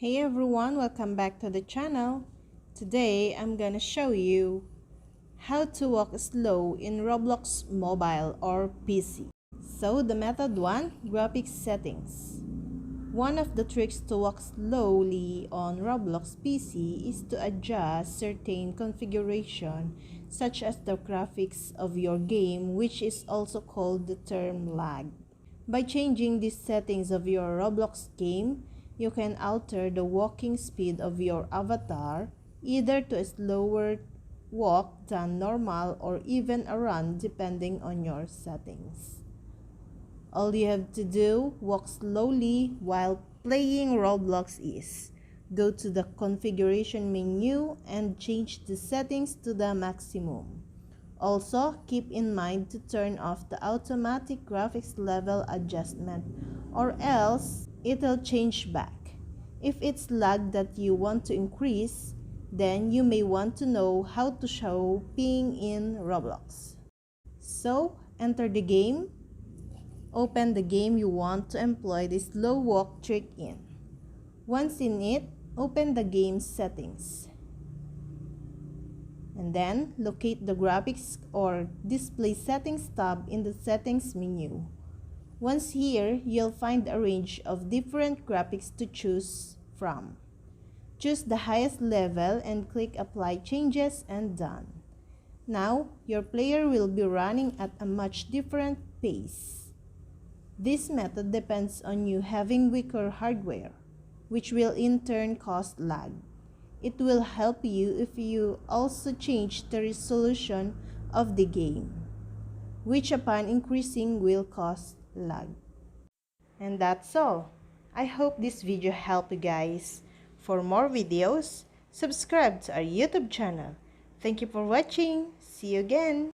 Hey everyone, welcome back to the channel. Today I'm gonna show you how to walk slow in Roblox mobile or PC. So the method 1, graphics settings. One of the tricks to walk slowly on Roblox PC is to adjust certain configuration such as the graphics of your game, which is also called the term lag. By changing these settings of your Roblox game, you can alter the walking speed of your avatar either to a slower walk than normal or even a run depending on your settings. All you have to do, walk slowly while playing Roblox is go to the configuration menu and change the settings to the maximum. Also, keep in mind to turn off the automatic graphics level adjustment or else it'll change back. If it's lag that you want to increase, then you may want to know how to show ping in Roblox. So, enter the game. Open the game you want to employ the slow walk trick in. Once in it, open the game settings. And then locate the graphics or display settings tab in the settings menu. Once here, you'll find a range of different graphics to choose from. Choose the highest level and click apply changes and done. Now, your player will be running at a much different pace. This method depends on you having weaker hardware, which will in turn cause lag. It will help you if you also change the resolution of the game, which upon increasing will cause lag. And that's all. I hope this video helped you guys. For more videos, subscribe to our YouTube channel. Thank you for watching. See you again.